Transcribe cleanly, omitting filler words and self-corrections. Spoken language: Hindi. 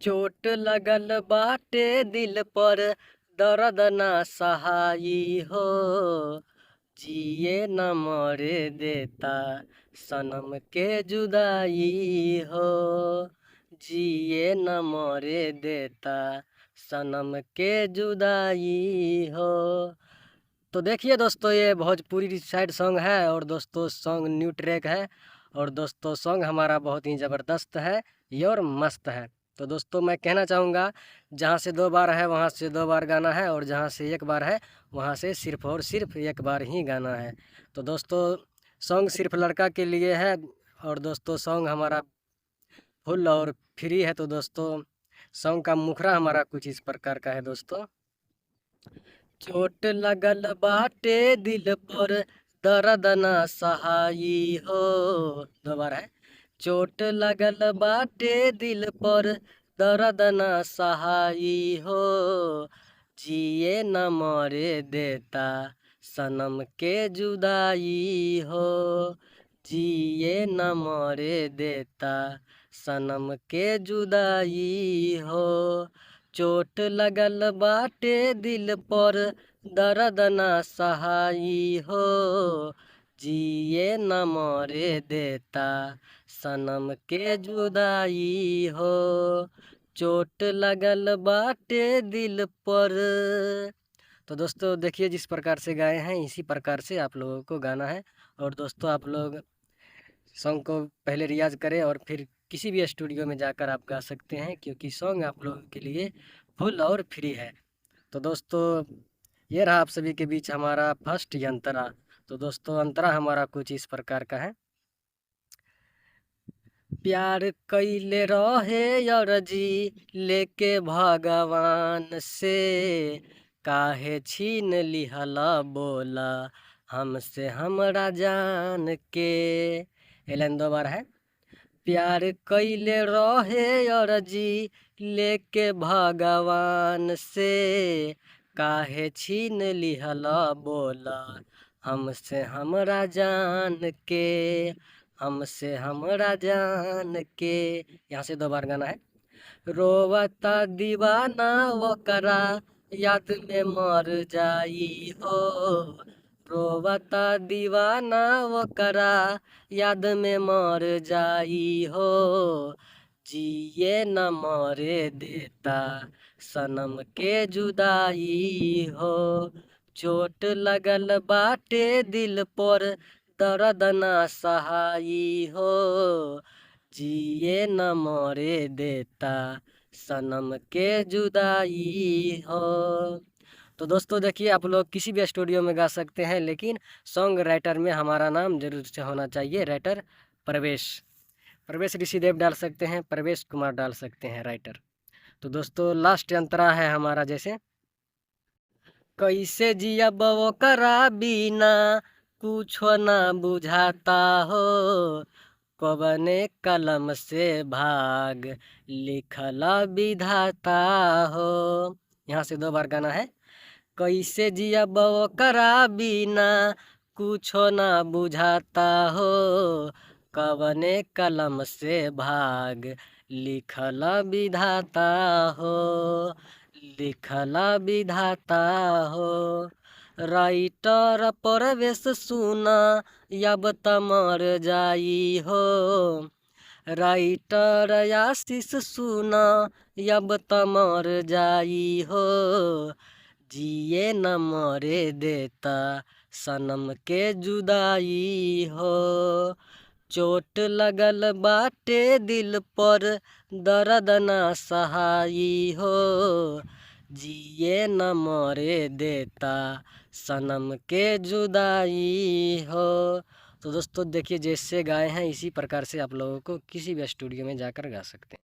चोट लगल बाटे दिल पर दर्द ना सहाई हो, जिए न मरे देता सनम के जुदाई हो, जिए न मरे देता सनम के जुदाई हो। तो देखिए दोस्तों, ये भोजपुरी साइड सॉन्ग है और दोस्तों सॉन्ग न्यू ट्रैक है और दोस्तों सॉन्ग हमारा बहुत ही ज़बरदस्त है ये और मस्त है। तो दोस्तों मैं कहना चाहूँगा, जहाँ से 2 बार है वहाँ से 2 बार गाना है और जहाँ से 1 बार है वहाँ से सिर्फ और सिर्फ 1 बार ही गाना है। तो दोस्तों सॉन्ग सिर्फ लड़का के लिए है और दोस्तों सॉन्ग हमारा फुल और फ्री है। तो दोस्तों सॉन्ग का मुखड़ा हमारा कुछ इस प्रकार का है दोस्तों। चोट लगल बाटे दिल पर दर्द न सहाई हो, दोबारा है। चोट लगल बाटे दिल पर दर्द न सहाई हो, जिए न मरे देता सनम के जुदाई हो, जिए न मरे देता सनम के जुदाई हो। चोट लगल बाटे दिल पर दर्द न सहाई हो, जिए न मरे देता सनम के जुदाई हो, चोट लगल बाटे दिल पर। तो दोस्तों देखिए, जिस प्रकार से गाए हैं इसी प्रकार से आप लोगों को गाना है और दोस्तों आप लोग सॉन्ग को पहले रियाज करें और फिर किसी भी स्टूडियो में जाकर आप गा सकते हैं, क्योंकि सॉन्ग आप लोगों के लिए फुल और फ्री है। तो दोस्तों ये रहा आप सभी के बीच हमारा फर्स्ट अंतरा। तो दोस्तों अंतरा हमारा कुछ इस प्रकार का है। प्यार कैले रहे अर्जी लेके भगवान से, काहे छीन लिहला बोला हमसे हमरा जान के। एलन 2 बार है। प्यार कैले रहे अर्जी लेके भगवान से, काहे छीन लिहला बोला हमसे हमरा जान के, हमसे हमरा जान के। यहाँ से 2 बार गाना है। रोवता दीवाना वकरा याद में मर जाई हो, रोवता दीवाना वकरा याद में मर जाई हो, जिए न मरे देता सनम के जुदाई हो, चोट लगल बाटे दिल पर दर्द न सहाई हो, जिए न मरे देता सनम के जुदाई हो। तो दोस्तों देखिए, आप लोग किसी भी स्टूडियो में गा सकते हैं, लेकिन सॉन्ग राइटर में हमारा नाम जरूर से होना चाहिए। राइटर प्रवेश प्रवेश ऋषिदेव डाल सकते हैं, प्रवेश कुमार डाल सकते हैं राइटर। तो दोस्तों लास्ट अंतरा है हमारा, जैसे कैसे जियब ओकरा बिना कुछो ना बुझाता हो, कवने कलम से भाग लिखला विधाता हो। यहाँ से 2 बार गाना है। कैसे जियब ओकरा बिना कुछो ना बुझाता हो, कवने कलम से भाग लिखला विधाता हो, लिखला विधाता हो। राइटर प्रवेश सुना अब त मर जाई हो, राइटर आशीष सुना अब त मर जाई हो, जिए न मरे देता सनम के जुदाई हो, चोट लगल बाटे दिल पर दर्द न सहाई हो, जिए न मरे देता सनम के जुदाई हो। तो दोस्तों देखिए, जैसे गाए हैं इसी प्रकार से आप लोगों को किसी भी स्टूडियो में जाकर गा सकते हैं।